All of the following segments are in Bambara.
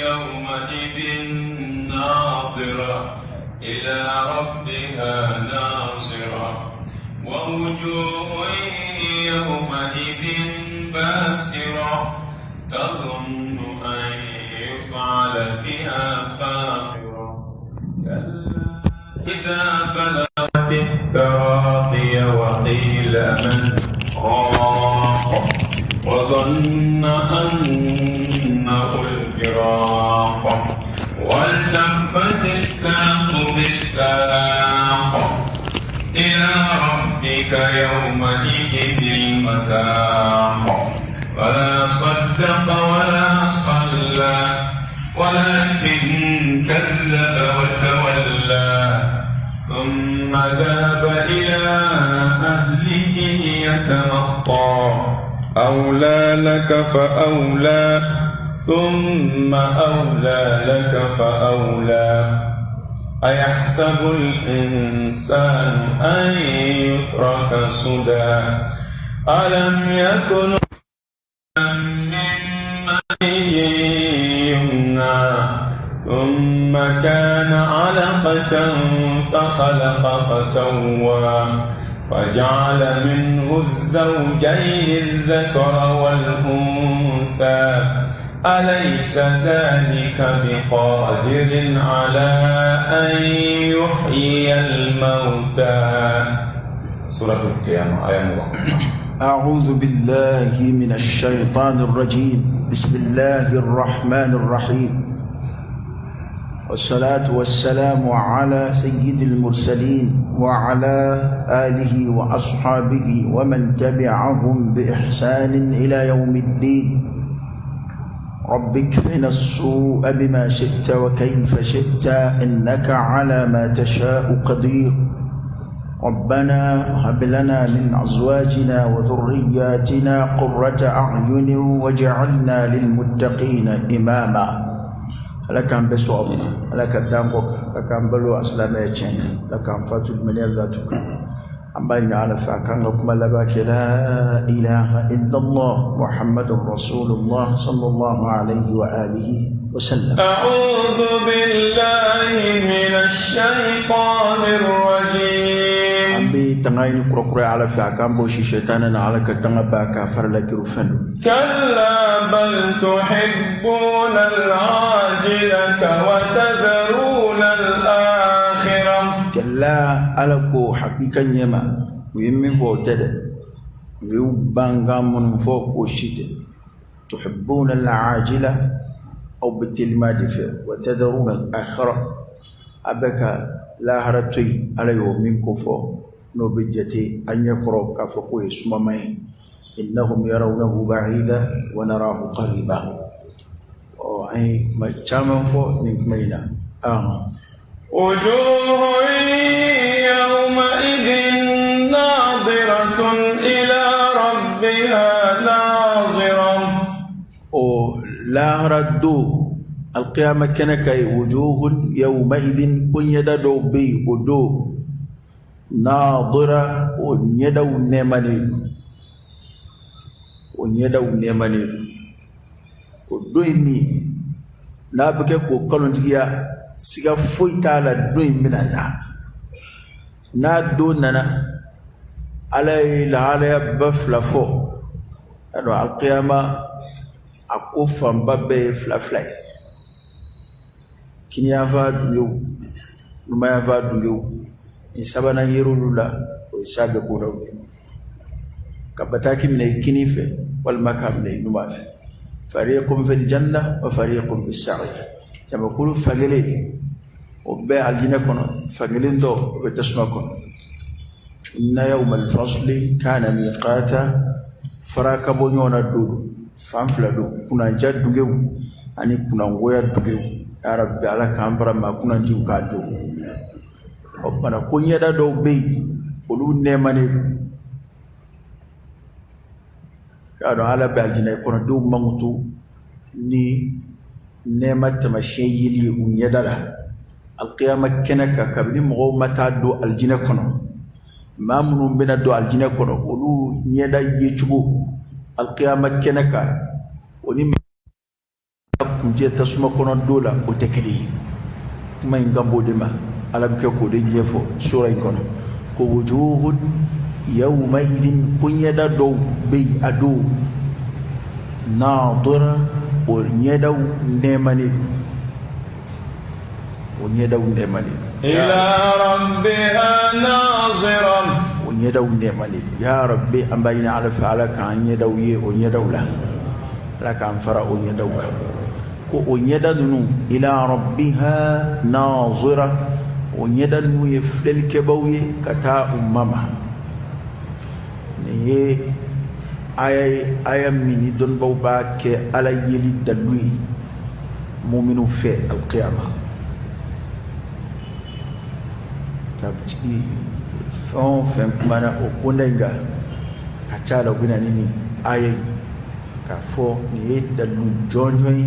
يومئذ ناظرة إلى ربها ناظرة ووجوه يومئذ باسرة تظن أن يفعل بها فاقرة إذا بلغت التراقي وقيل من راق وظن أنه الفراق والتفت الساق بالساق إلى ربك يومئذ المساق فلا صدق ولا صلى ولكن كذب وتولى ثم ذهب إلى أهله يتمطى أولى لك فأولى ثم أولى لك فأولى أيحسب الإنسان أن يترك سدى ألم يكن يمنى ثم كان علقة فخلق فسوى فجعل منه الزوجين الذكر والأنثى أليس ذلك بقادر على أن يحيي الموتى. سورة القيامة آية أعوذ بالله من الشيطان الرجيم. بسم الله الرحمن الرحيم والصلاة والسلام على سيد المرسلين وعلى آله وأصحابه ومن تبعهم بإحسان إلى يوم الدين. رب اكفنا السوء بما شئت وكيف شئت إنك على ما تشاء قدير. ربنا هب لنا من أزواجنا وذرياتنا قرة أعين واجعلنا للمتقين إماما. لكن بسوء لك دامك لكن بلو أسلام يجين لكن فاتو المنير ذاتك أمبين على فاكان لكم لباك لا إله إلا الله محمد رسول الله صلى الله عليه وآله وسلم. أعوذ بالله من الشيطان الرجيم. أمبي تناين كركري على فاكان بوشي شيطانا على كتنغ باكا فرلك رفن. كلا بل تحبون العاجلة وتذرون الآخرة. كلا ألكو حقيقة نيما ويمين فوتد ويبانغا من فوق وشيت. تحبون العاجلة أو بالتلماد وتذرون الآخرة أبكى لا هرتي على يوم كفو نبجتي أن يخرج كفقوه سمامين إنهم يرونه بعيدا ونراه قريبا. أي ما تشامن فو نكمينا وجوه يومئذ ناظرة إلى ربها ناظرة. لا ردو القيامة كنكاي وجوه يومئذ كن يدو بي ودو ناظرة ونيدو نيمانيل ونيدو نيمانيل ودو إني نابكي كو كلون تيجيا سيغا فويتا دوين منانا نا دوننا علي لعلي بفلا فو أنو القيامة أكوفا مبابي فلا فلاي كني يافا دويو نما يافا دويو إنسابنا يرو لولا ويسابي كونو كبتاكي من الكني في والمكان من النما في فريق في الجنة وفريق في السعير. كما يقولوا فجلي وبيع الجنة كنا فجلين دو بتسمع كنا. إن يوم الفصل كان ميقاتا فراكبونيونا دودو فانفلادو كنا جاد دوجو أني كنا ويا دوجو يا رب على كامبرا ما كنا نجيو كادو. وبنا كونيا دا دو بي ولو نيماني كانوا على بالجنة كنا دو مانتو ni nema tamashe yili unyadala alqiyama kenaka kabli mo mata do aljina kono mamunu bena do aljina kono olu nyada yechugo alqiyama kenaka oni kunje tasuma kono dola o tekeli kuma ingambo de ma ala ke ko de jefo sura kono ko wujuhun yawma idin kunyada do be ado nadira o nyeda nemani ila rabbiha nazira o nyeda nemani ya rabbi ambayna ala fa'ala kan nyeda ye o nyeda la la kan fara o nyeda ko o nyeda dunu ila rabbiha nazira o nyeda nu ye flel kebawi kata ummama ne aya mini don bawba ke ala yeli dalui mu'minu fi al-qiyamah tabti fon mana o kundanga kachala bina nini aya ka fo ni dalu jonjoy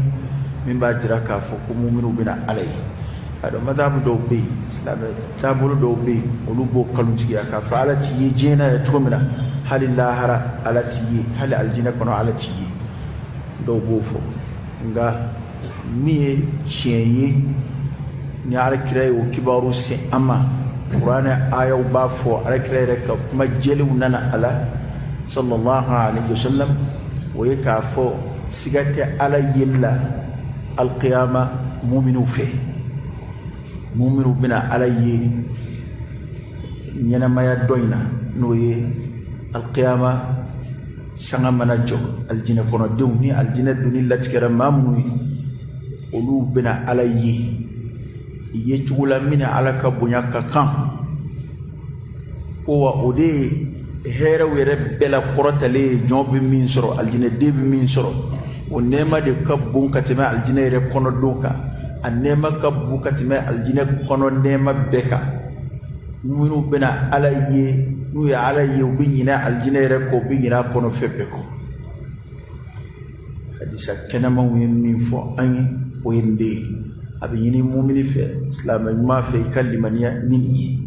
min ba jira ka fo ko mu'minu bina alai ado madhabu do be islam tabulu do be olubo kalunci ka fa ala ti jena ya tumina halillahara alati hal aljina kono alati do bofo nga mi chenye ni ala kire o kibaru se ama qur'ana aya ba fo ala kire ka kuma jelu nana ala sallallahu alaihi wasallam wa yaka fo sigate ala yilla alqiyama mu'minu fi mu'minu bina ala yi nyana maya doyna no ye alqiyama sanga mana jo aljina kono dewni aljina duni latkera mamnu olu bina ala yi ye chugula mina ala ka bunya ka kan ko wa ode hera were bela korotale jobi min soro aljina debi min soro o nema de kabun katima aljina re kono doka anema kabu katima aljina kono nema beka munu bina ala yi nu ya ala yi ubinyina aljinere ko binyina kono febbe ko hadisa kenama min fo an o yende abiyini mu'mini fe islam ma fe kalimaniya nini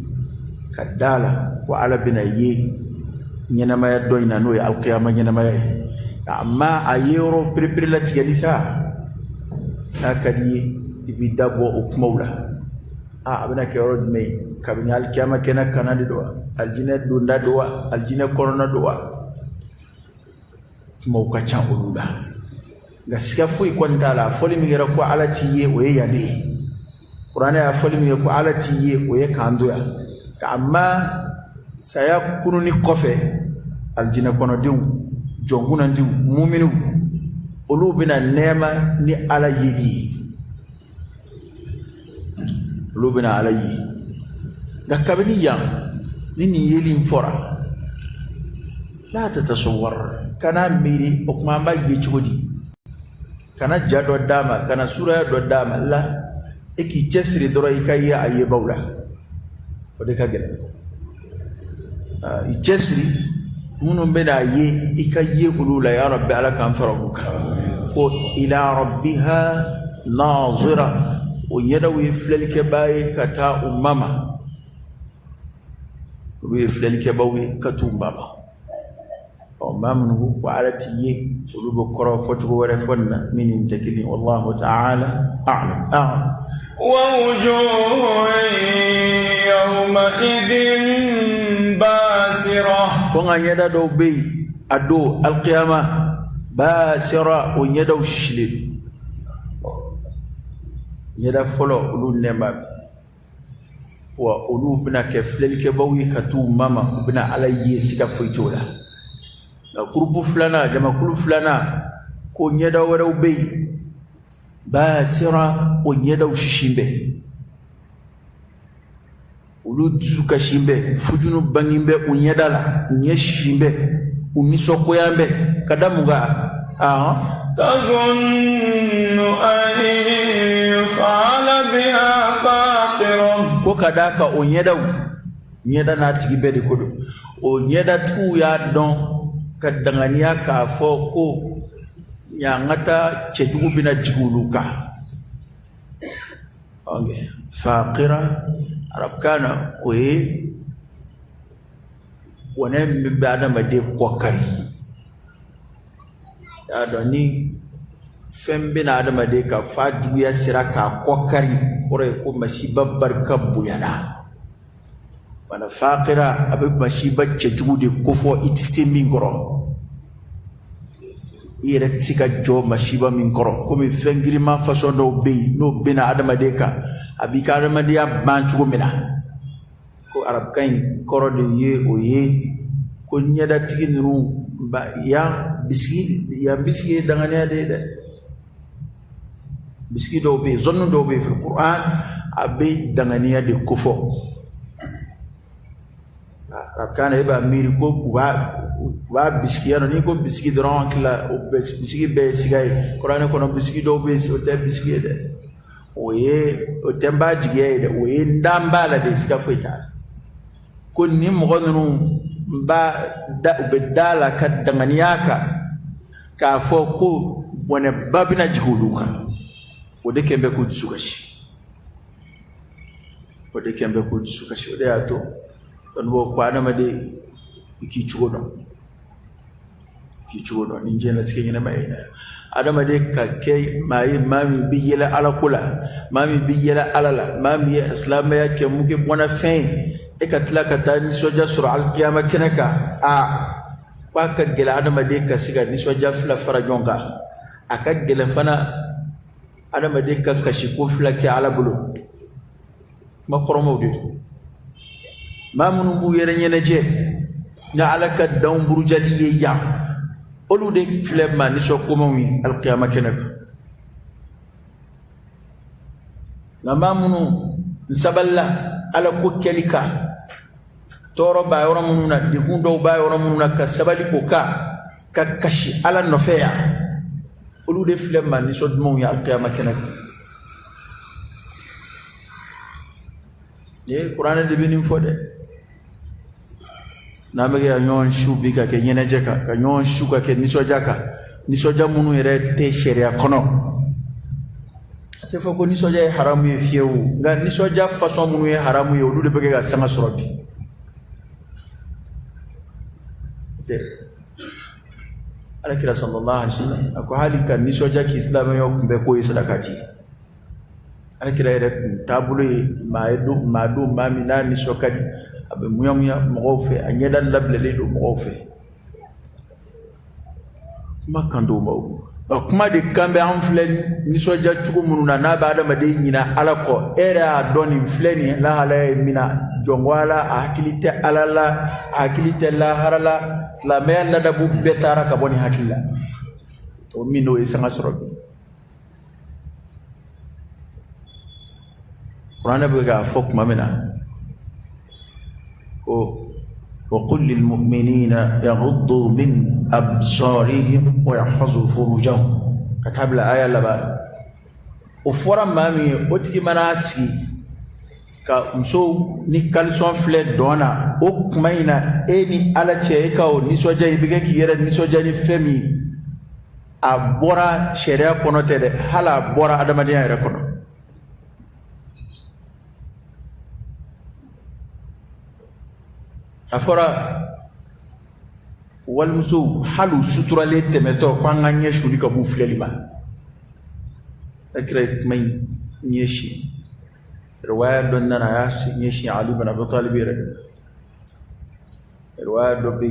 kadala ko ala bina yi nyana ma ya doyna no ya alqiyama nyana ma ya amma ayero prepare tigalisa akadi ibidabo ukmaula abana ke rod me kabini alqiyama kena kanadi do aljina dunda do aljina korona do mo ka cha ulula gaskiya foi kwanta la foli mi ko ala tiye o ye yade qur'ana ya foli mi ko ala tiye o ye kando ya amma saya kununi kofe aljina kono diu jonguna diu mu'minu olu bina nema ni ala yidi olu bina ala yi gakabini yang nini yelin fora la tatasawwar kana miri okuma ba yichudi kana jado dama kana sura do dama la eki chesri doro ikaya aye bawla ode kagele i chesri munu beda ye ikaye ulula ya rabbi ala kan farabuka ko ila rabbiha nazira o yadawi flalke baye kata ummama we flalke bawe katumbama o mamnu wa alati ye ulugo koro fotu wore fonna min takili wallahu ta'ala a'lam wa wujuhun yawma idin basira ko nganyada do be ado alqiyama basira o nyada shishile nyada folo ulu nema wa ulu bina ke flelke bawi katu mama bina alaye sika foitola kurbu fulana jama kulu fulana ko nyada wara be basira o nyada shishimbe ulu zuka shimbe fujunu bangimbe unyadala nyeshimbe umisoko yambe kadamuga tazunnu an fa'ala biha faqira ko kadaka nyeda na tigibe de kodo o nyeda tu ya don kadangania ka foko ya ngata chejugu bina jiguluka okay faqira arab kana we wona mi bada ma de kokari ya doni fembina adama de ka fa juguya sira ka kokari kore ko mashiba barka buyana wana faqira abe mashiba cejude ko fo itse min goro ire tsika jo mashiba min goro ko mi fengiri ma façon do be no bina adama de ka abika adama de ban chugo mina ko arab kain koro de ye o ye ko nyada tigi nu ba ya biski dangane de biski do be zonno do be fil qur'an abe dangane de kufo kana eba miri ko wa biski yana ni ko biski doron kila o biski be sigay qur'an ko no biski do be o te biski de oye o temba jige de oye ndamba la de ska feta ko ni mo gonu ba da be dala ka danganiyaka ka fo ko wona babina jihuluka o de kembe ko tsukashi o de kembe ko tsukashi o de ato don bo kwana ma de ki chugono ni jena tike ni mai na adama de ka ke mai mami biyela ala kula mami biyela alala mami islam ya ke muke bona fin e ka tla ka tani soja sur al qiyamah kenaka kwa ka gela adama de ka siga ni soja fla farajonga aka gela fana adama de ka kashi ko fla ke ala bulu ma koromo de ma munu bu yere nyene je na alaka daw burjali ya olu de flema ni so ko mawi al qiyamah kenaka na ma munu saballa ala ko kelika toro ba yoro mununa di gundo ba yoro mununa ka sabali ko ka kashi ala nofeya olu de flema ni so dum ya qiyamah kenaka ye qur'an de binin fode na mege nyon shubi ka ke nyene jeka ka nyon shuka ke nisoja munu ere te sharia kono te foko nisoja e haramu ye fiewu nga nisoja façon munu ye haramu ye olu de bege ga sanga sorobi te alakira sallallahu alaihi wasallam ako halika nisoja ki islam yo kumbe ko sadakati alakira ere tabulo madu mamina nisokadi abe muyamuya mogofe anyeda lablele do mogofe makando mawu kuma de kambe an fleni ni soja chugo mununa na ba adama de nyina alako era doni fleni la hala mina jongwala akilite alala akilite la harala la mel da bu betara ka boni hakilla o mino e sanga sorobi qur'ana be ga fok mamena وقل للمؤمنين يغضوا من أبصارهم ويحفظوا فروجهم كتاب الآية لبا وفورا مامي أتكي مناسي كمسو نكالسون فلت دونا وكمينا إني على تشيكا ونسوجا يبقى كيرا نسوجا نفمي أبورا شريا كونو تده هلا أبورا أدمانيا يركونو afora wal musu halu suturale temeto kwanga nyeshu lika bu flelima akre may nyeshi riwaya don nana ya nyeshi ali ibn abi talib riwaya do bi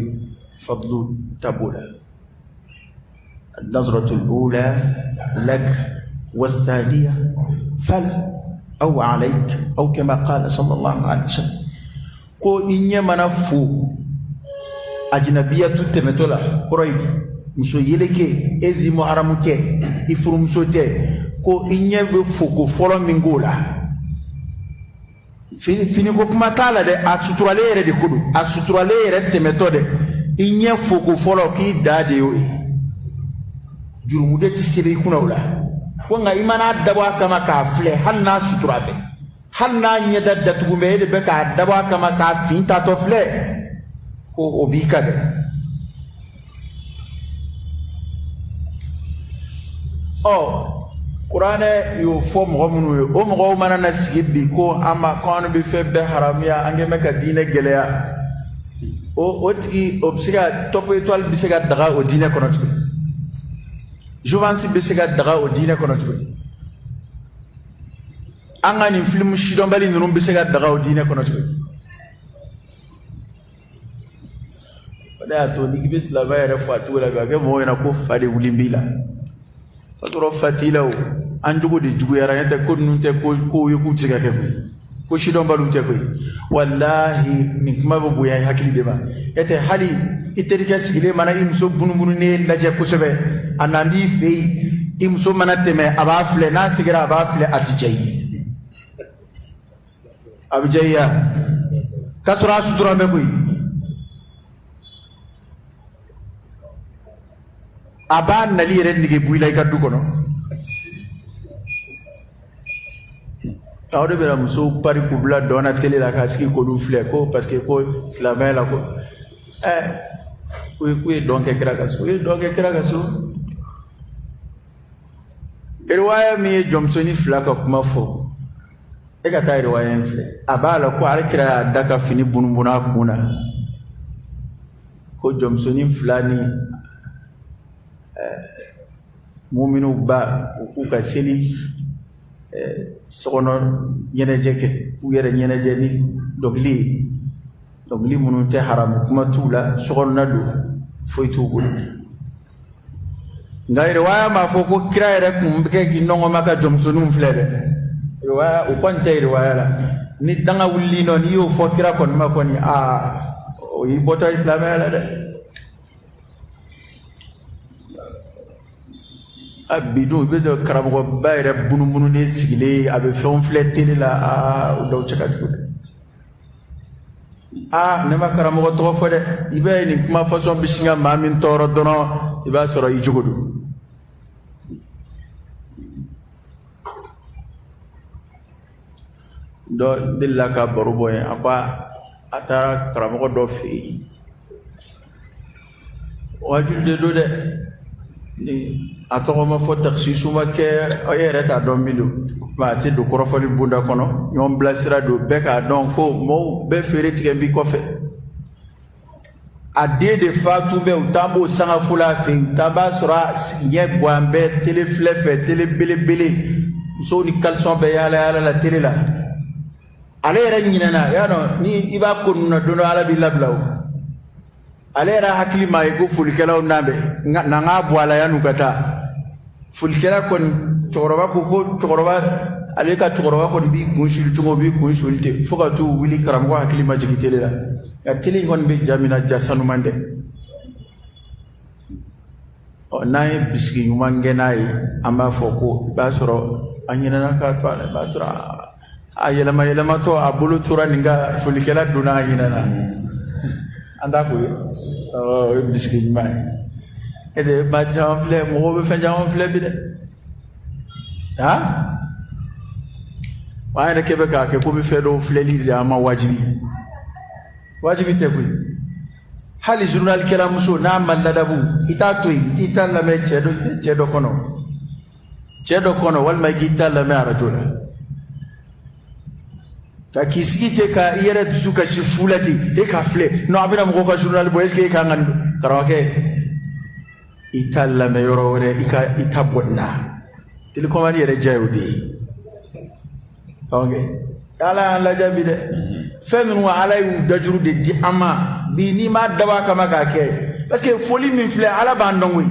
fadlu tabula النظرة الأولى لك والثانية فلا أو عليك أو كما قال صلى الله عليه وسلم ko inye mana fu ajnabiya tu temetola koroidi muso yeleke ezi mo haramu ke ifuru muso te ko inye be fu ko folo mingola fini ko kuma tala de asuturale ere de kudu asuturale ere temetode inye fu ko folo ki dade yo jurumude tisiri kuna wala ko nga imana dabwa kama ka fle hanna suturabe hanna nyeda datugume de beka dabwa kama ka finta to fle ko obika de Qur'ane yo fo mo munu o mo mana na sibi ko ama kono bi febbe haramia angeme ka dine geleya o tigi obsiga topo étoile bisiga daga o dine kono tigi jouvence be se ka daga o diine kono to anga ni film shidon bali nunu be se ka daga o diine kono to wala to ni gibes la ba yara fatu la ga mo yana ko fade wulimbila fatoro fatila o anjugo de jugo yara yata ko nunte ko yoku tiga ke ko shidon balu te ko wallahi ni kuma bo boya hakili de ba ete hali iterika sigile mana imso bunubunu ne laje ko sobe anandi fei imso mana teme aba fle na sigira aba fle atijai abjaya kasura sutura be ko aba nali ren ni buila ka du kono awde bela muso pari kubla dona tele la kaski ko du fle ko parce que ko islamé la ko oui donc kira kaso riwaya mi Johnson fla ka kuma fo e ka ta riwaya fle abala ko alkira daka fini bunbuna kuna ko Johnson flani mu'minu ba ku ka seli sono yeneje ke ku yere yeneje ni dogli munu te haram kuma tula sono nadu foitu gol ngai riwaya ma fo ko kira yere kum ke ki nongo maka Johnson flede riwaya o kwante riwaya la ni danga wulli non yo fo kira kon ma ko ni o yi bota islamé la de abidou bezo karamo bayre bunu ne sigile abe fon fletele la o do chakatu ne ma karamo to fo de ibe ni kuma façon bisinga mamin toro dono iba soro yi jugodu do dilla ka barubo en apa ata karamo do fi wajulde do de ni atoma fo taxisu ma ke ayere ta don bindo ba ti do korofali bunda kono ñom blasira do be ka don ko mo be fere tige bi ko fe ade de fatu be utambo sanga fula fe taba sura ye boambe tele flefe tele bele so ni kalson be yala la tele la ale ra nyina ya no ni iba ko na do ala bi lablaw ale ra hakli ma go fulikelaw nambe na nga boala ya nukata fulkera kon toroba ko toroba ale ka toroba kon bi kunshul tumo bi kunshulte foka tu wili karam ko hakli ma jigitele la ya tele kon be jamina jasanu mande o nay biski yumange nay amba foko ba soro anyina na ka to ale ba soro ayelama to abulu tura ninga fulkera duna anyina na anda ko biski yumay ede ba jam fle mo be fa jam fle bi de wa ene kebe ka ke ko bi fe do fle li ya ma wajibi te ko hali journal kala muso na malladabu ita to ita la me cedo kono wal ma gita la me arajula ta kisikite ka yere suka shi fulati e ka fle no abina mo ko journal bo eske ka ngan karawake italla me yorore ika bonna tili ko mani yere jayudi okay ala la jabi de femin wa alay dajuru de di ama bi ni ma dawa kama ka ke parce que folie min fle ala bandongo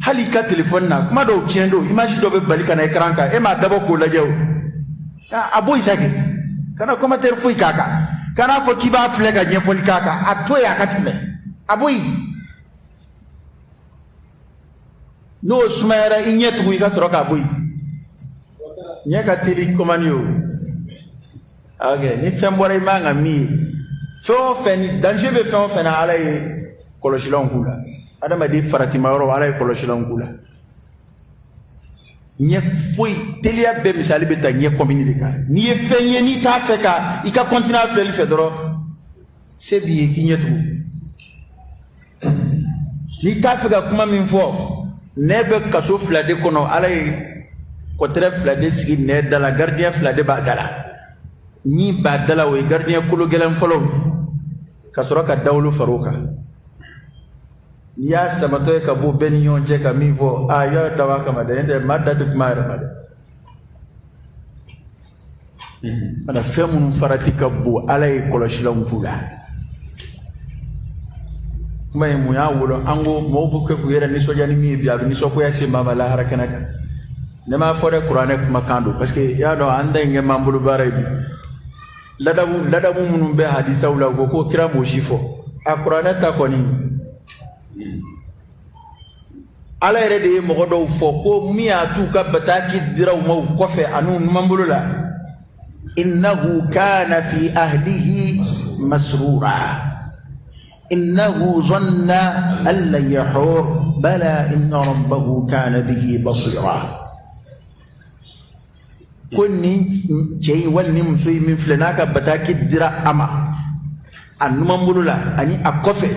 hali ka telephone na kuma do chendo image do be balika na ekran ka e ma dabo ko la jaw aboy sake kana kuma ter fu kaka kana fo kiba fle ga nyen foli kaka atoya katime aboy no sumara inyetu ka soroka boy nyaka tiri komanyo okay ni fembore manga mi fo fen danger be fo fen ala e koloshilan kula adama di faratima ro ala e koloshilan kula nye foi telia be misali be ta nye komini de ka ni e fenye ni ta fe ka ika continue a faire le fedro c'est bien ki nyetu ni ta fe ka kuma min fo nebe kaso flade kono alay ko tre flade sigi ne dala gardien flade ba dala ni ba dala o gardien kolo gelan folo kasoro ka dawlu faruka ya samato ka bo beni yonje ka mivo ayo dawa kama de ende madda to kumara made ana femu farati ka bo alay koloshila mfula kuma mu ya wolo ango mo bu ko yere ni soja ni mi biya ni so ko ya simba mala harakana ka ne ma fore qur'ane kuma kando parce que ya do anda nge mambulu barabi ladabu munun be hadisa wala ko kira mo shifo a qur'ane ta koni ala yere de mo do fo ko mi atu ka bataki diraw mo ko fe anu mambulu la innahu kana fi ahlihi masrura إنه ظن أن لن يحور بلى إن ربه كان به بصيرا كوني جاي ولني مسوي من فلناك بتاكي درا أما أنما مبلولا أني أكفي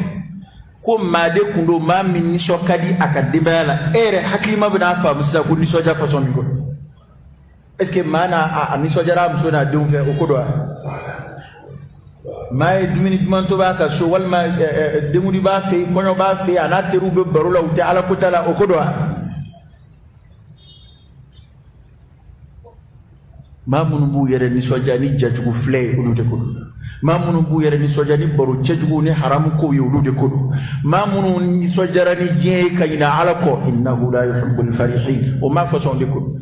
كم ما ده كندو ما من نسوا كدي أكاديميا لا حكي ما بنا فهم سا كوني سوجا فصون يكون إسكي ما أنا نسوا جرا مسونا دون في أكودوا ما يدمني دمانتو باكا شو ولا ما دموني بافي كونو بافي أنا تروب برولا وتعالى كتلا أكودوا ما منبو يرني سوجاني جاجو فلي ولود كودو ما منبو يرني سوجاني برو جاجو ني حرام كوي ولود كودو ما منو سوجراني جي كاينا على كو إنه لا يحب الفرحين وما فصون لكودو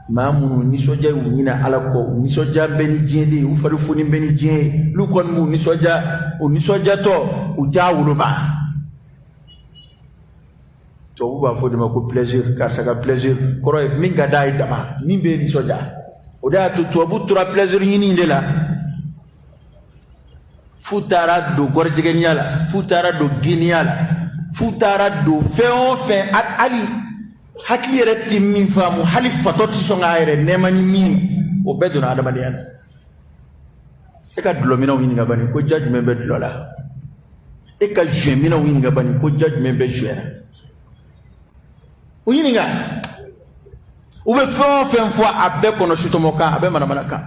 ما منو نسوجا ونينا على كو نسوجا بني جيني وفرفوني بني جين لوكون مو نسوجا تو وجاولو با تو با فودي ماكو plaisir car ça plaisir koroy minga dai dama min be nisoja oda to bu tura plaisir yini ndela futara do gorjigeniala futara do giniala futara do fe ali hakli retti min famu hali fatoti songa ayre nemani min o beduna adamani yana e ka dulomina wini ngabani ko judgment be dulola e ka jemina wini ngabani ko judgment be jena o yini nga o be fon fois abbe kono shutomoka abbe manaka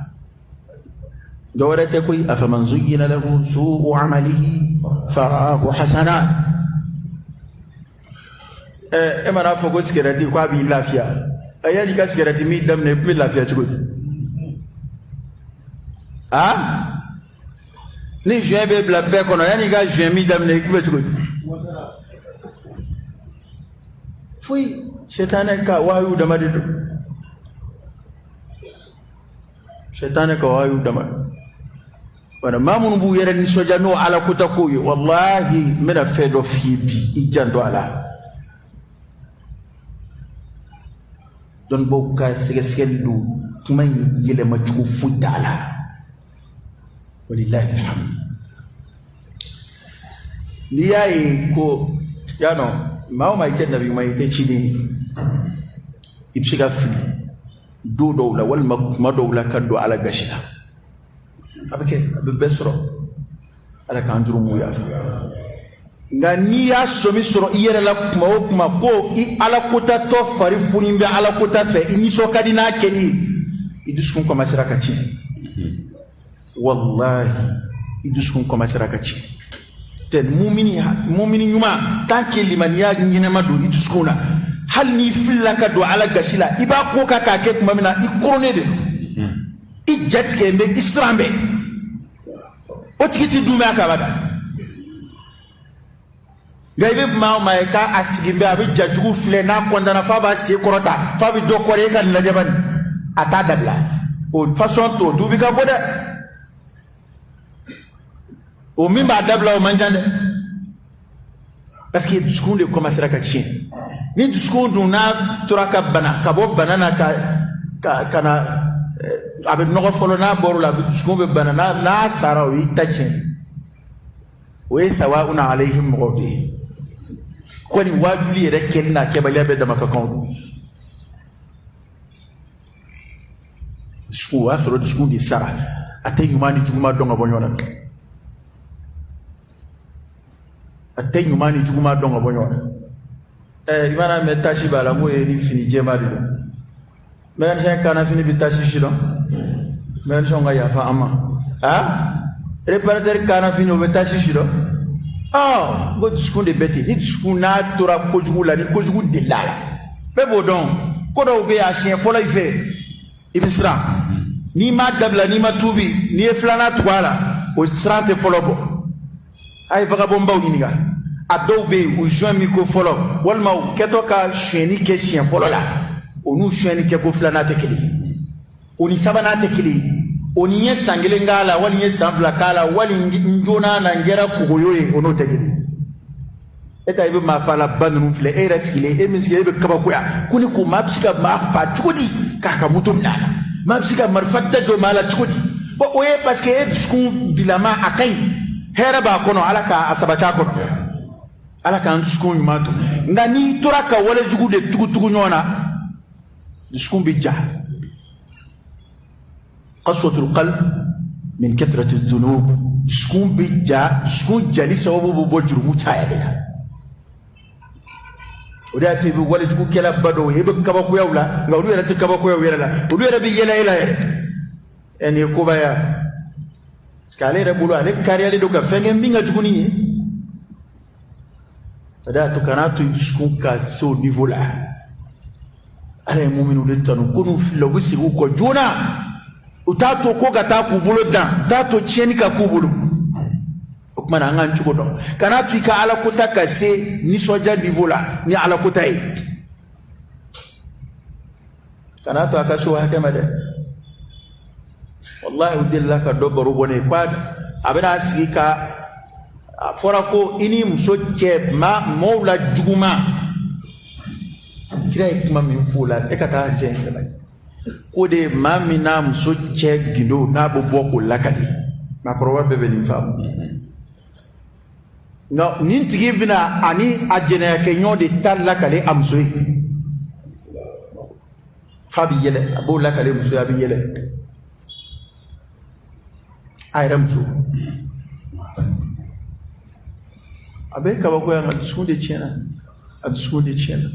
دورته كوي أفمن زين له سوء عمله فرآه حسنا إما نافوكو سكرتي كوابي لافيا أيا ديكا سكرتي مي دم نبي لافيا تقول ni juin be bla be kono yani ga juin mi dam ne kube tugudi fui shetane ka wayu da madido shetane ka wayu da madido wana mamun bu yere ni soja no ala kuta ko wallahi mena fedo fibi ijando ala don boka sigeskendu tumay yele ma ci futala walillahi alhamd liyaye ko yano mawo mai tan nabi mai te chidi ibshiga fi do dowla wal ma dowla kando ala gashida abake besro ala kan juru mu ya ngani ya somi soro iyere la kuma ko i ala kota to fari funimbe ala kota fe ini so kadina keni iduskun ko masira kachi wallahi iduskun ko masira kachi ten mu'mini nyuma tanke limaniya ngine madu iduskuna hal ni fillaka do ala gasila iba ko ka ke kuma mina ikorone de i jatke mbe isrambe o tikiti dume akabada gaibe ma ka asigimbe abi jajugu fle na kondana fa ba se korota fa bi do kore kan la jabani ata dabla o façon to dubi ka boda o mimba dabla o manjande parce que discours de commencer à catcher ni discours duna turaka bana ka bo banana kana avec no folo na boru la discours be banana na sarawi tachen we sawa una alaihim mawdi koni wajuli reken na kebale be dama ka kon discours afro discours di sara atay humani juguma donga bonyona atay humani juguma donga bonyona imana metashi bala mo e ni fini jemali men sen kana fini bitashi shilo men songa ya fa ama réparateur kana fini o betashi shilo Ngo dusukun de bɛɛ ten ni dusukun n'a tora kojugu la ni kojugu delila la bɛɛ b'o dɔn ko dɔw bɛ yen a siɲɛ fɔlɔ i fɛ i bɛ siran n'i ma dabila n'i ma tuubi n'i ye filanan tugu a la o siran tɛ fɔlɔ bɔ a ye vagabondbaw ɲininka a dɔw bɛ yen u joint min ko fɔlɔ walima u kɛtɔ ka sonyɛni kɛ siɲɛ fɔlɔ la o n'u sonyɛni kɛ ko filanan tɛ kelen o ni sabanan tɛ kelen o ni ye san kelen k'a la wali n ye san fila k'a la wali n joona na n kɛra kogoyo ye o n'o tɛ kelen e ta i bɛ maa fa la ba ninnu filɛ e yɛrɛ sigilen e min sigilen e bɛ kabakoya ko ni ko maa bɛ se ka maa fa cogo di k'a ka moto minɛ a la maa bɛ se ka marifa da jɔ maa la cogo di bon o ye parce que e dusukun bilama a ka ɲi hɛrɛ b'a kɔnɔ ala k'a sabati a kɔnɔ ala k'an dusukun ɲuman to nka n'i tora ka walejugu de tugu ɲɔgɔn na dusukun bɛ ja qaswatul qalb min kathrati dhunub dusukun bɛ ja dusukun jali sababu bɛ bɔ jurumu caya de la o de y'a to i bɛ walejugu kɛla ba dɔw ye i bɛ kabakoyaw la nka olu yɛrɛ tɛ kabakoyaw yɛrɛ la olu yɛrɛ bɛ yɛlɛ yɛlɛ yɛrɛ nin ye kobaya parce que ale yɛrɛ bolo ale kariyalen don ka fɛn kɛ min ka jugu ni ye o de y'a to kana to dusukun ka se o niveau la ala ye muminw de tanu ko n'u filila u bɛ segin u kɔ joona u t'a to ko ka taa k'u bolo dan t'a to tiɲɛni ka k'u bolo o tuma na an k'an cogo dɔn kana to i ka alakota ka se nisɔndiya niveau la ni alakota ye kana to a ka se o hakɛ ma dɛ wallahi u delila ka dɔ baro bɔ ne ye ko a bɛna sigi ka a fɔra ko i ni muso cɛ mɔɔw la juguman kira ye kuma min f'o la e ka taa jɛ in kɛlɛ ko de maa min n'a muso cɛ gindo n'a bɛ bɔ k'o lakali maakɔrɔba bɛɛ bɛ nin faamu nka nin tigi bɛna ani a jɛnɛyakɛɲɔgɔn de ta lakali a muso ye fa bɛ yɛlɛ a b'o lakali muso ye a bɛ yɛlɛ a yɛrɛ muso a bɛ kabakoya nka dusukun de tiɲɛna a dusukun de tiɲɛna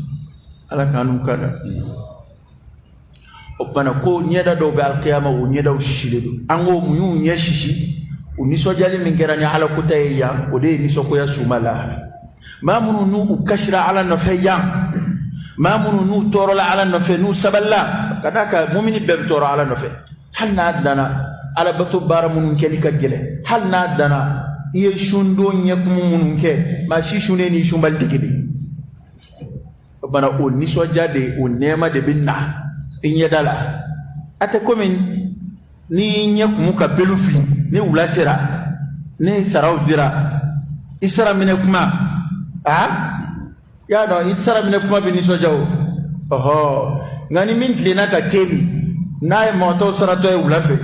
ala k'an n'u kada o kumana ko ɲɛda dɔw bɛ alikiyama o ɲɛdaw sisilen don an ko mun y'u ɲɛ sisi u nisɔndiyali min kɛra ni alakota ye yan o de ye nisɔngoya suma lahara maa minnu n'u kasira ala nɔfɛ yan maa minnu n'u tɔɔrɔla ala nɔfɛ n'u sabalila ka d'a kan mumini bɛɛ bɛ tɔɔrɔ ala nɔfɛ hali n'a danna alabato baara minnu kɛli ka gɛlɛn hali n'a danna i ye sundon ɲɛkumu minnu kɛ maa si sunnen ni sunbali tɛ kelen o bana o nisɔndiya de o nɛɛma de bɛ na i ɲɛda la a tɛ komi ni ɲɛkumu ka belu fili ni wula sera ni saraw dira i sara minɛ kuma y'a dɔn i sara minɛ kuma bɛ nisɔndiya o ɔhɔ nka ni min tilenna ka teli n'a ye mɔgɔtɔw saratɔ ye wula fɛ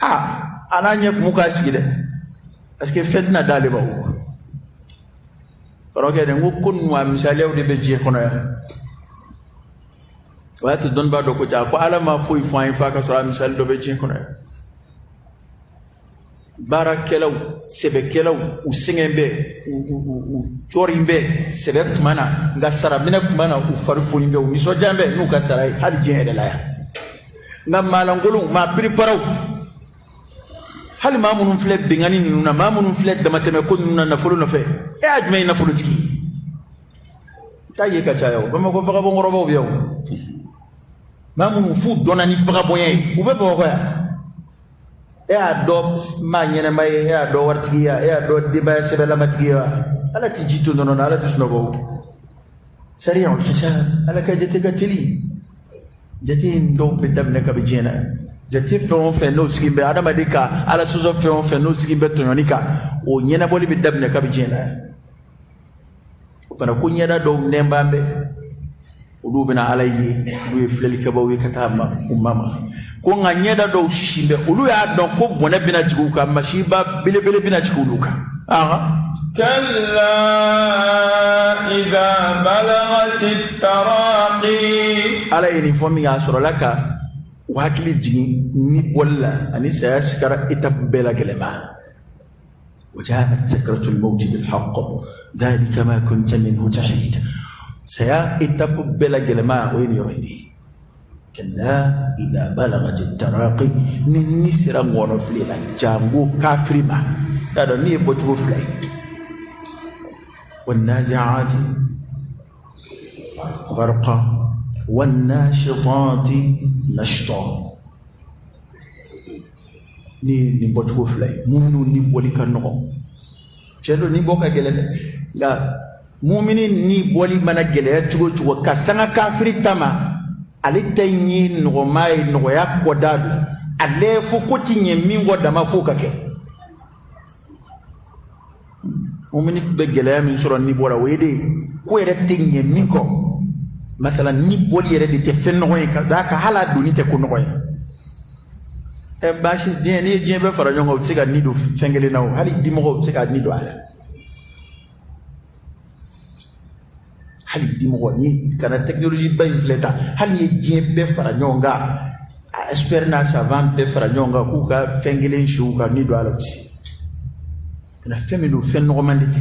a n'a ɲɛkumu k'a sigi dɛ parce que fɛn tɛna d'ale ma o karamɔgɔkɛ de n ko ninnu a misaliyaw de bɛ diɲɛ kɔnɔ yan o y'a to dɔnnibaa dɔ ko ja ko ala ma foyi fɔ an ye f'a ka sɔrɔ a misali dɔ bɛ diɲɛ kɔnɔ yan baarakɛlaw sɛbɛkɛlaw u sɛgɛn bɛ u cɔri bɛ sɛbɛ tuma na nka saraminɛ tuma na u fari foni bɛ u nisɔndiya bɛ n'u ka sara ye hali diɲɛ yɛrɛ la yan nka maalankolonw maa piriparaw hali maa minnu filɛ bengani ninnu na maa minnu filɛ damatɛmɛ ko ninnu na nafolo nɔfɛ e y'a jumɛn ye nafolotigi i t'a ye ka caya o bamakɔ vagabondkɔrɔbaw bɛ yan o maa minnu f'u dɔnna ni vagabondya ye u bɛ bamakɔ yan e y'a dɔn maa ɲɛnɛma ye e y'a dɔn waritigi ye e y'a dɔn denbaya sɛbɛlamatigi ye ala tɛ ji to nɔnɔ na ala tɛ sunɔgɔ o sariya hisab ala ka jate ka teli jate in dɔw bɛ daminɛ kabi diɲɛ na jate fɛn o fɛn n'o sigi bɛ adamaden ka ala sɔsɔ fɛn o fɛn n'o sigi bɛ tɔɲɔni kan o ɲɛnabɔli bɛ daminɛ kabi diɲɛ na o fana ko ɲɛda dɔw nɛn b'an bɛ olu bɛna ala ye olu ye filɛlikɛbaw ye ka taa u ma ko nka ɲɛda dɔw sisi bɛ olu y'a dɔn ko bɔnɛ bɛna jigin u kan masiba belebele bɛna jigin olu kan كلا إذا بلغت التراقي ala ye nin fɔ min k'a sɔrɔla ka u hakili jigin ni bɔli la ani saya sigara étape bɛɛ la gɛlɛma وجاءت سكرة الموت بالحق ذلك ما كنت منه تحيد saya étape bɛɛ la gɛlɛma o ye nin yɔrɔ in de ye كلا إذا بلغت التراقي ni sera ŋɔnɔ fili la jango kafiri ma y'a dɔn ni ye bɔcogo fila ye والنازعات غرقا والناشطات نشطا ni botugo flay muminu ni boli kan no celo ni boka gelele la mumini ni boli mana gelele chugo ka sanga kafiri tama ali tayni no mai no ya kodadu ale fu ko tinye mingo dama fu kake mumini be gelele min soro ni bora wede ko yere tinye mingo masalan ni boli yere de te fenno ka daka hala duni te ko no e bashi ni be fara nyongo tsika ni do fengele nawo hali dimogo tsika ni do ala hali dimogo ni kana technologie ba infleta hali be fara nyonga experience avant be fara nyonga ku ka fengele nshuka ni do ala tsi na femelo fenno mandite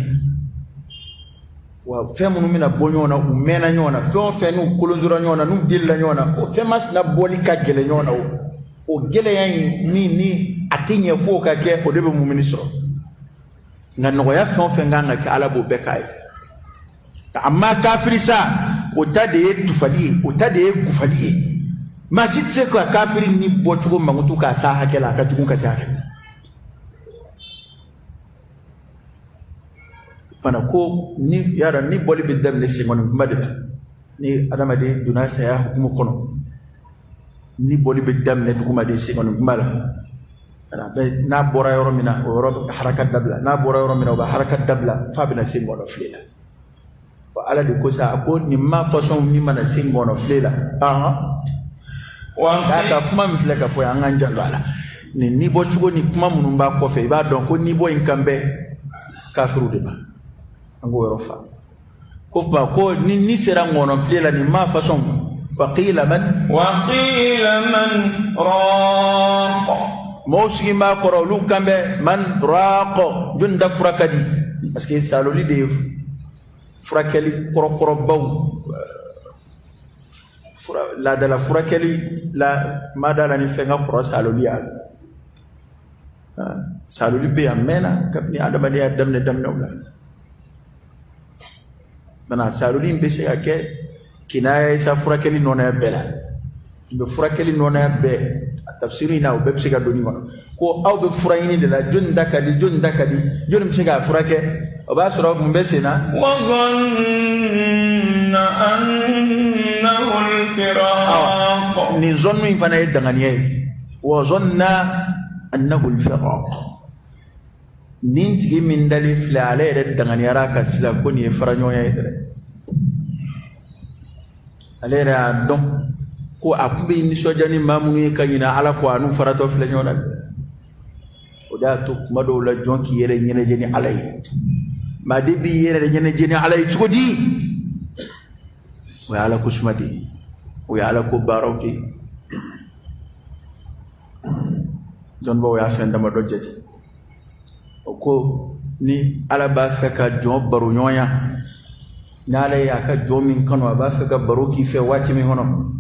wa femunu mina bonyona u mena nyona fenu kolonzura nyona nu dilla nyona o femas na boli ka gele nyona o gele yan ni atinye foka ke o debe mumini so na no ya fenga ka ala bo bekai amma kafiri sa o tade tufali o tade kufali masit se ko kafiri ni bochugo mangutu ka sa hakela ka tugun ka sa hakela pana ko ni yara ni boli be dem le singon madina ni adama de duna sa ya hukumu kono ni boli be dem le duguma de singon mala ana be na bora yoro mina o yoro harakat dabla na bora yoro mina ba harakat dabla fa bina singon flela wa ala de ko sa ko ni ma façon ni mana singon flela wa ka kuma mi flela ka fo ya nganja ngala ni bo chugo ni kuma munumba ko fe ba don ko ni bo inkambe kafiru de ba ango rofa ko ba ko ni sera ngono flela ni ma façon waqila man raq mosi ma korolu kambe man raq junda furakadi parce que saloli de furakeli korokoro baw la de la furakeli la madala ni fenga pro saloli ya saloli be amena kabni adama ni adam ne dam nawla bana saloli be se ake kinaya sa furakeli nona bela be furakeli nona be tafsiri na be se ga doni ngono ko aw be furayini de la junda kadi joni se ga furake o ba soro mo be sena wa zanna annahu al-firaq ni zonnu infana yedangani wa zanna annahu al-firaq nintigi min dalif la ale dangani ara ka sila ko ni faranyo ya idre alera donc ko akube ni sojani mamu kanyina ala ko anu farato fle nyona o da to kuma do la jonki yere nyene jeni alay ma debi yere nyene jeni alay chudi wa ala kusmadi wa ala ko baroki don bo ya fenda ma dojjati o ko ni ala ba feka jon baro nyoya nala ya ka jomin kano ba fe ga baroki fe wati mi hono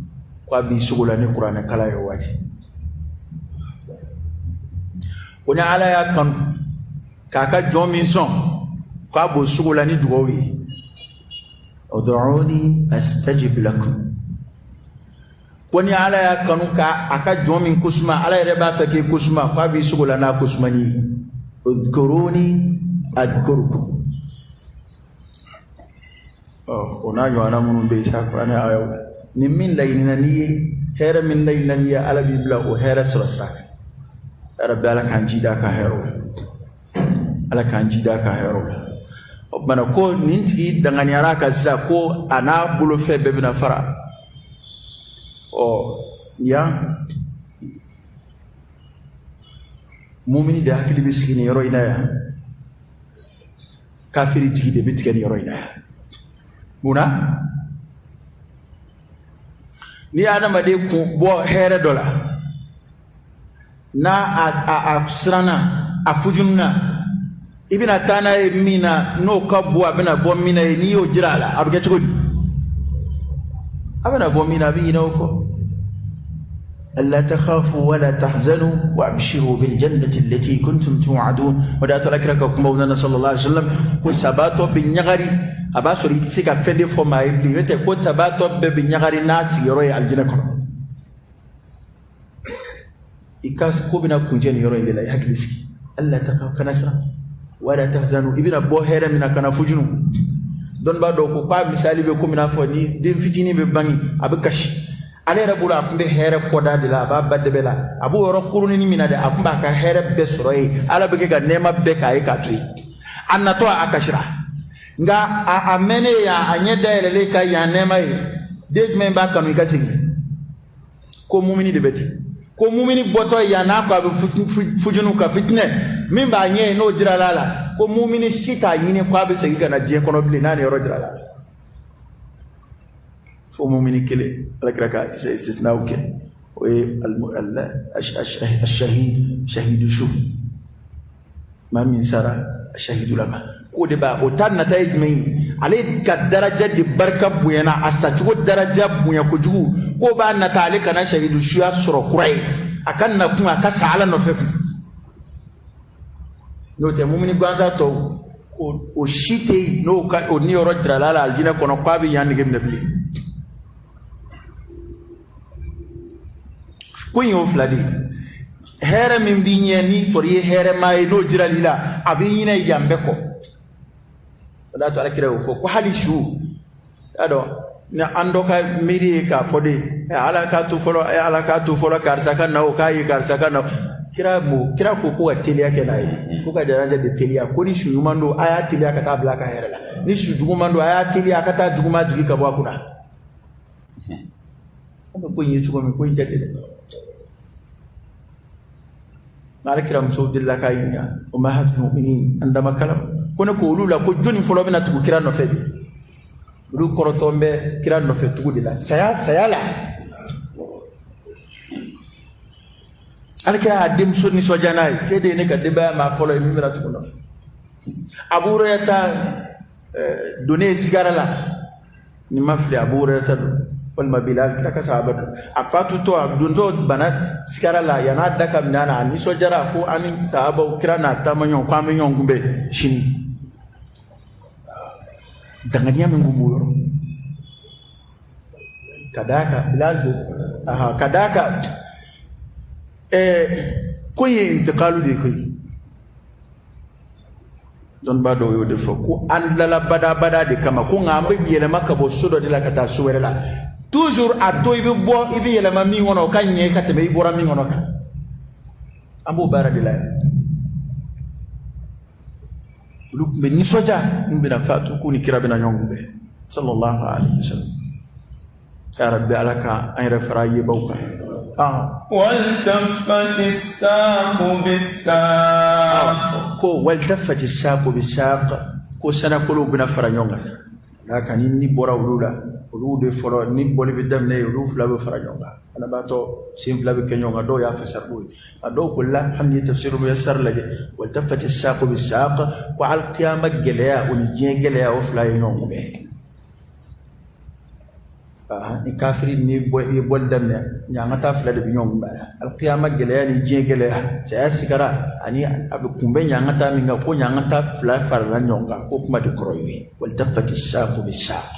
kwa bi sugula ni qur'ana kala yo wati woni ala ya kan ka jomin son kwa bo sugula ni duwowi ud'uni astajib lakum woni ala ya kanu ka aka jomin kusma ala ya ba fe ke kusma kwa bi sugula na kusma ni udhkuruni adhkurukum ona yana mun be sa qur'ani ayo ni min layina ni hera min layina ni ala bibla o hera surasa rabbi ala kan jida ka hero bana ko ninti dangani ara ka sa ko ana bulo fe be bina fara o ya mu'mini da hakili biskini yoro ina ya kafiri jigi de bitkani yoro ina ya muna ni adama de ku bo here dola na a srana afujunna ibina tana mina no kabu abina bo mina ni yo jirala abuge chugodi abina bo mina bi ina ko ألا تخافوا ولا تحزنوا وأبشروا بالجنة التي كنتم توعدون ودات لك مولانا صلى الله عليه وسلم كسباتو بنيغاري أباسوري تسيكا فندي فما يبلي ويتي كسباتو بنيغاري ناس يروي الجنة كنو إكاس كوبنا كنجين يروي للا يحكلسكي ألا تخافوا كنسرا ولا تحزنوا ابن أبو هيرا من كان فجنو دون بعدو كوبا مثالي بكم من أفوني دين فتيني بباني أبكاشي ale rabula akumbe here koda de la ba badde bela abu ro kuruni ni minade akumba ka here be soroyi ala be ga nema be ka ikatui annato akashira nga amene ya anyeda ele ka ya nema yi de me ba kanu ikasigi ko mumini de beti ko mumini boto ya na ko fujunu ka fitne min ba nye no diralala ko mumini shita yini ko be sigi kana je kono bile nani ro diralala فمؤمن كله لكرك استثناء كله الشهيد شهيد شو ما من سرى الشهيد لما كود با وتان نتائج مي عليه كدرجة دي بركة بوينا أساتشو درجة بوينا كجو كو با نتالي كنا شهيد شو سر كراي أكن نكون أكاس على نفق نو تمؤمن غانزا تو o shite no ka o ni oro drala la aljina kono kwa bi yan ngem nabli kunyo fladi here min binye ni toriye here mai no jiralila abiyina yambe ko salatu alakira fo ko hali shu ado na andoka miri ka fode ala ka tu folo kar saka na o kai kar saka na kira ko telia ke nai ko ka jaranja de telia ko ni shu mando aya telia ka ta blaka here la ni shu jugumando aya telia ka ta juguma jigi ka bwa kuna ko yin chugo mi ko yin jate مالك رمسود الله كاينيا أمهات المؤمنين عندما كلام كنا كقولوا لا كجوني فلو بنا تقول كيران نفدي رو كرتون به كيران نفدي تقول لا سيا لا أنا كده أديم سوني سوجاناي كده إنك أديبا ما فلو يمين بنا تقول نفدي أبو ريتا دوني سيجارة لا نما فلي أبو ريتا والما بلال كذا كسابر أفاتو تو عبدونتو بنات سكارا لا يناد دكا منانا أني سوجرا كو أني سابو كرانا تامنيون كامنيون كمبه شيني دعانيا منغمور كذاك بلال كذاك كوي انتقالو دي كوي don bado yo de foko andala bada de kama ko ngambe yele makabo sodo de la kata suwerela toujours ato ibi bo ibi yele mami wono kanye katebe ibora mi wono ka ambo bara de la luk me ni soja mbina fatu kuni kirabina nyongbe sallallahu alaihi wasallam ya rabbi alaka ay refraye bawka والتفت الساق بالساق ko waltafati saqu bisaq ko sana kolo bina faranyonga laka ni bora ulula ulude foro ni boli bidam ne ulu fla be faranyonga ana bato sim fla be kenyonga do ya fasarbu ado kulla hamni tafsiru yassar lage waltafati saqu bisaq wa al qiyamah gelaya ul jengelaya o fla yongo be ni kafiri ni bol damne nyanga ta fla de binyong ba al qiyamah gelaya ni jengele saya sikara ani abu kumbe nyanga ta minga ko nyanga ta fla farla nyonga ko kuma de kroyi wal tafati saqu bisaq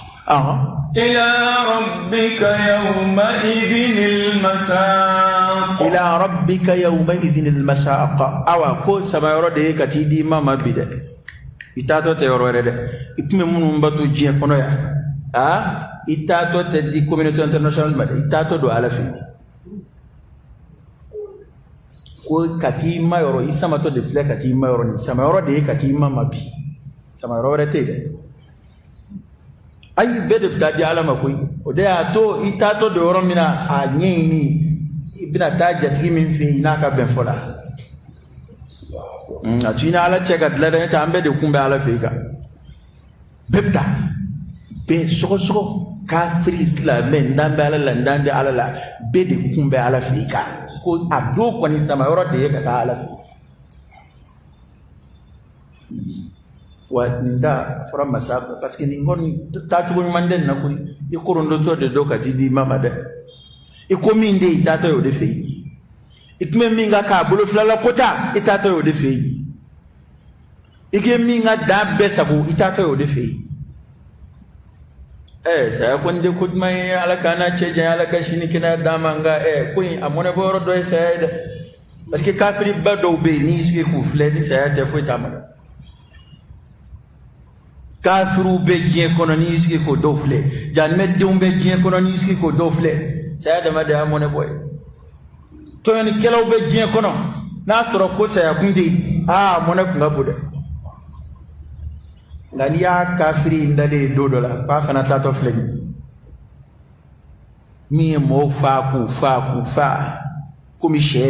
ila rabbika yawma idhinil masaq ila rabbika yawma idhinil masaq awa ko samayoro de katidi mama bide itato te yorore de itume munu mbatu je kono ya itato te di communauté internationale ma itato do ala fi ko katima yoro isama to de fle katima yoro ni sama yoro de katima mabi sama yoro rete de ay bede da di ala makoy o de ato itato do yoro mina a nyeni ibina taja tigi min fi naka ben fola atina ala cheka de la ta ambe de kumbe ala fi ka bebda be soko kafir islam ndambe ala la ndande ala la be de kumbe ala fika ko ado ko ni sama yoro de ka ta ala fi wa nda fora masako parce que ni ngoni ta tugo manden na ko i korondo to de doka di mama de e ko min de itata yo de feyi ikme minga ka bolo flala kota itata yo de feyi ike minga da besabu itata yo de feyi saya konde kudmai ala kana cheje ala kashini kina damanga kuin amone boro do saya de parce que kafiri bado be ni iske ku fle ni saya te foi tamala kafiru be je kono ni iske ko do fle jan medde be je kono ni iske ko do fle saya de made amone boy to ni kelaw be je kono na soro ko saya kundi mone ku ngabude ngani ya kafiri ndale dodola pa fana tato fleni mi mo fa kumi she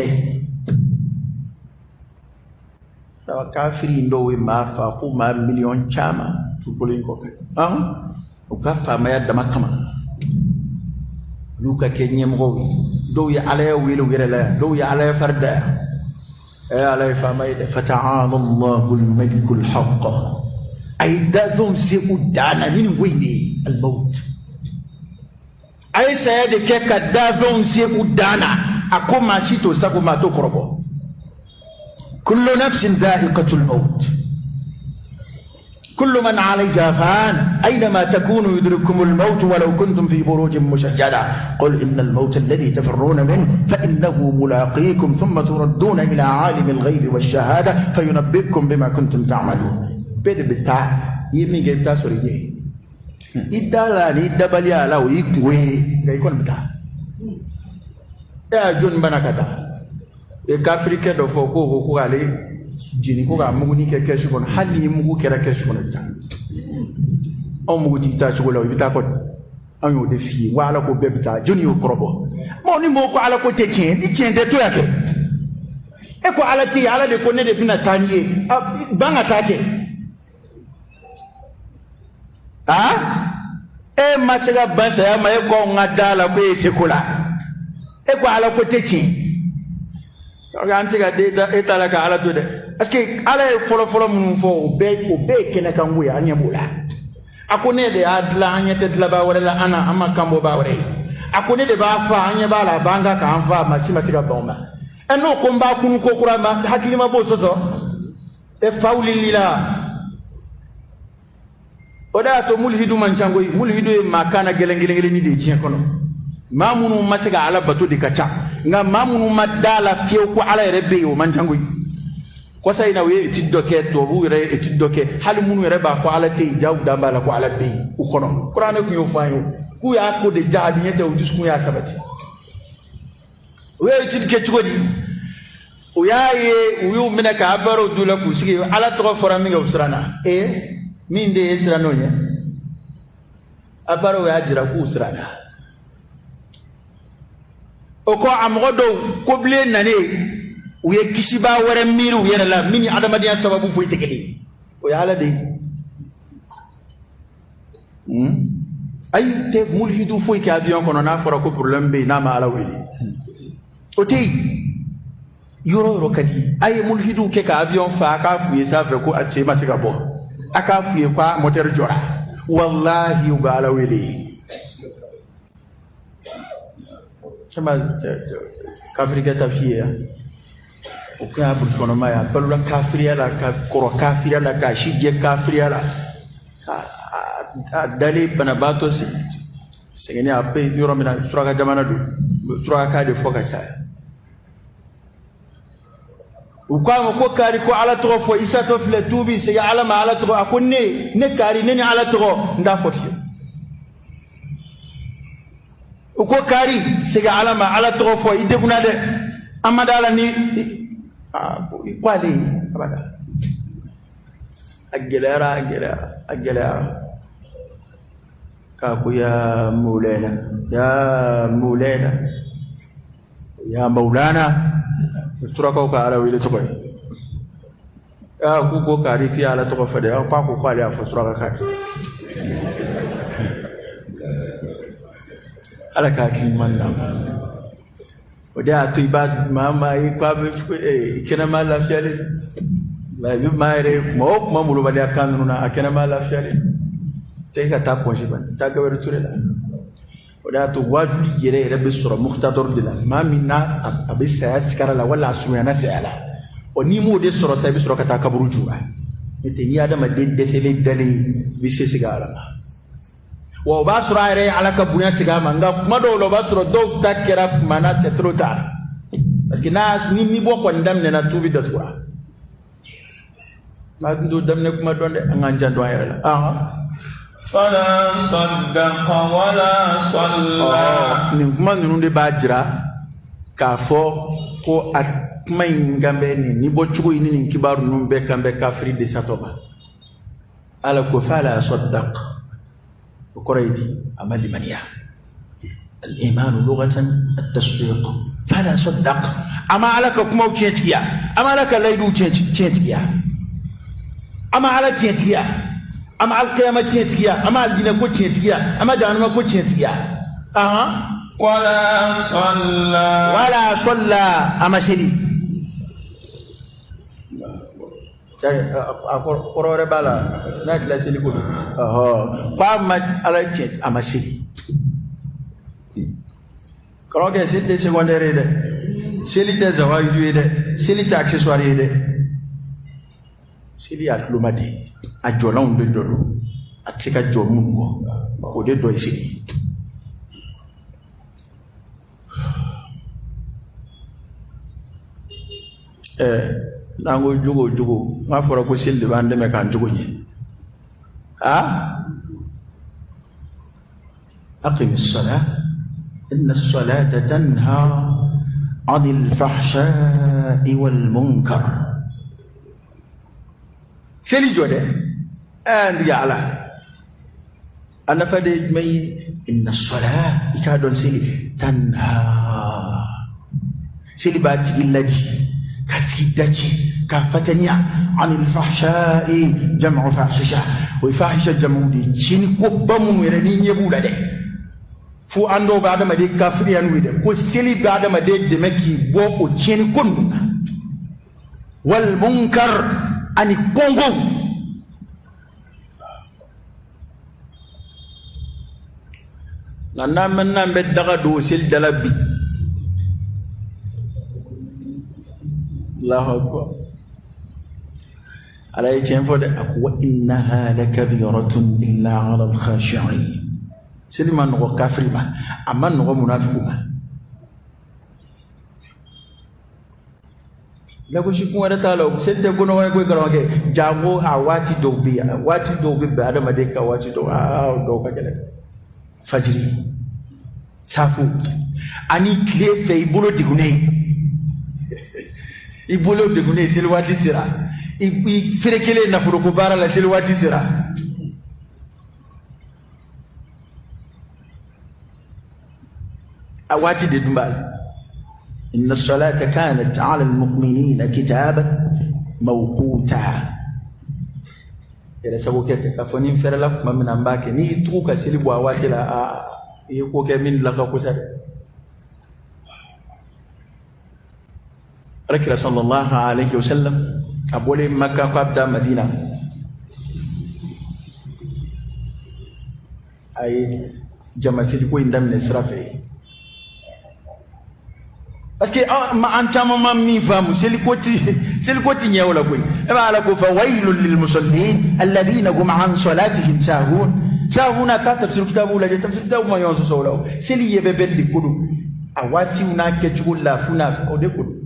na kafiri ndo we mafa kuma million chama tukole ko ukafa ma ya dama kama luka kenye mgo do ya ala ya wilo gerela do ya ala ya farda ala ya fama ida fata'ala Allahul malikul haqq ay davon se udana min wini al maut ay sayade ke ka davon se udana akoma shito sakoma to korobo kullu nafsin dha'iqatul maut كل من عليها فان أينما تكونوا يدرككم الموت ولو كنتم في بروج مشيدة قل إن الموت الذي تفرون منه فإنه ملاقيكم ثم تردون إلى عالم الغيب والشهادة فينبئكم بما كنتم تعملون بيد بتاع يمي جبتا سوريجي إدالا إدبالي على ويكوي غيكون بتاع يا جون بناكتا الكافر كده فوقه عليه jini ko ga muguni ke kesu kon hali mugu kera kesu kon ta on mugu di ta chugo bita ko an yo de fi wala ko bebita joni yo krobo mo ni mo ko ala ko te chen di chen de to yake e ko ala ti ala de ko ne de bina taniye banga take masega bansa ya ma e ko ngadala ko e sekula e ko ala ko te chen organise ga de etala ka ala to de parce que ala folo mun fo be kene kan wuya anya bula akone de adla anya te dla ba wala ana ama kambo ba wala akone de ba fa anya ba la banga ka anfa masima tiga bomba eno ko mba kunu ko kurama hakilima bo soso e fawli lila oda to mulhidu manchango mulhidu e makana gelengele ni de jien kono mamunu masega ala batu de kacha nga mamunu madala fiyo ko ala rebe o manchango ko say na we tiddoke to bu re tiddoke hal munu re ba ko ala te jaw dambala ko ala be u kono qur'an ko yo fayo ku ya ko de jaadi nyete o disku ya sabati we tidke chugodi o yaye o yo mena ka baro dula ku sigi ala to fora mi usrana min de usrano nya aparo ya jira ku usrana o ko amgodo ko ble nane uye kishiba wara miru yana la mini adamadiyan sababu fo itekeli o ya ala de ay te mulhidu fo ke avion kono na fora ko problème be na ma ala weli o te yoro kadi ay mulhidu ke ka avion fa ka fuye sa fe ko ase ma se ka bo aka fuye kwa moteur jora wallahi u ala weli chama kafrika tafiya o ka bursono maya balula kafiriya la ka koro kafiriya la ka shije kafiriya la dali banabato segeni ape yoro mina suraka jamana du suraka ka de foka cha o ka ko kari ko ala to fo isa to fle tubi se ala ma ala to akonne ne kari ne ala to nda fo fi o ko kari se ala ma ala to fo ide kuna de amadala ni kwale abada agelera ka ko ya maulana sura ko ka ala wile to ko ya ko kari fi ala to ko fade ya ko kwale afa sura ka ala ka kimanna oda to ibad mama e kwa kena mala fiale la bi maire mo mamulo bali akanu na akena mala fiale te ka ta ponje ban ta ga wero turela ولا تواجد يرى بسرعة مختار دلا ما منا أبيس سكر لا ولا سمعنا ناس على ونيمو ده سرعة سايب سرعة كتاكبرو جوا نتني هذا ما دسلي دلي بيس سكر وباسرع يرى على كبونا سكر مانغا ما دولو باسرع دو تكرا مانا ستروتا بس كنا نيمي بوكو ندم ننا توبي دتوا ما دو دم نكما دون أنجان دوا يرى فلا صدق ولا صلى نكما نونde bajira kafo ko akma ingambe ni bochugo ini kibaru numbe kambe kafiri de satoba ala ko fala saddaq وقريدي عمل منيا الإيمان لغة التصديق فلا صدق أما عليك كمو تشيتيا أما عليك ليدو تشيتيا أما على تشيتيا أما على القيامة تشيتيا أما على الجنة كو تشيتيا أما جهنم كو تشيتيا ولا صلى أما سيدي أقرأ بالا ناكل سيدي كله قامت على تشيت أما سيدي كروكي سيدي سيكوندري ده سيدي زوايدو ده سيدي أكسسواري ده سيدي أكلوما ده أجولون ده دولو أتيكا جومونغو وده دوي سيدي nango jugo ma fora ko silde bande me kan jugo ni أقم الصلاة إن الصلاة تنهى عن الفحشاء والمنكر سيلي جودة أنت يعلى أنا فدي مي إن الصلاة إكادون سيلي تنهى سيلي باتي الذي كاتيداتي كافتنيا عن الفحشاء جمع فاحشة وفاحشة جمع دي شيني كوبامو يرني يبولا دي فو أندو بعد ما دي كافريان ويدا كو سيلي بعد ما دي دمكي بو وشيني كون والمنكر أني كونغو لأننا منا بدغا دو سيل دلبي الله أكبر على يجنفد وإنها لكبيرة إلا على الخاشعين سلما نغو كافر ما أما نغو منافق ما لكو شكو وانا تالو سنتي كونو وانا كوي كرامك جاغو واتي دوبيا واتي دوبي بعد ما ديكا واتي دوكا جلك فجري سافو أني كلي في بولو ديغوني ibolo de gune silwati sira firekele na furuko bara la silwati sira awati de dumbal inna as-salata kanat 'ala al-mu'minina kitaban mawquta ila sabokete afoni fere la kuma mina mbake ni tuka silibu awati la yiko ke min la ka kuta ركر صلى الله عليه وسلم أبولي مكة قابدا مدينة أي جمع سيدكو إندام نسرافي أسكي ما أنتم ما ميفهم سيلكوتي نيولا بوي إما على فويل للمصلين الذين هم عن صلاتهم ساهون تفسير كتاب ولا تفسير كتاب ما ينص سوله سيلي يببل لكلو أواتي هناك تقول لا فنا أو دكلو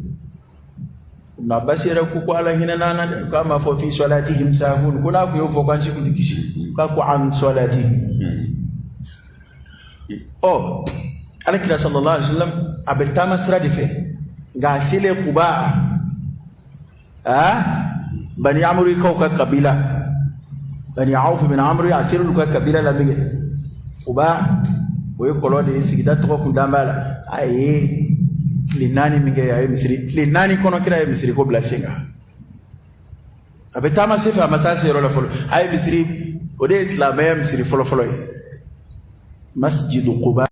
nabashira kuko ala hina nana kama fo fi salatihim sahun kuna ku yofo kan shi kudikishi ka ku an salatihim alakira sallallahu alaihi wasallam abetama sradi fe gasile kuba bani amri ko ka kabila bani auf bin amri asiru ka kabila la mige kuba boy kolode sigida to ko ndambala aye linani minge ya misri linani kono kira ya misri ko blasinga abetama sifa masasi rola folo ay misri ode islam ya misri folo masjid quba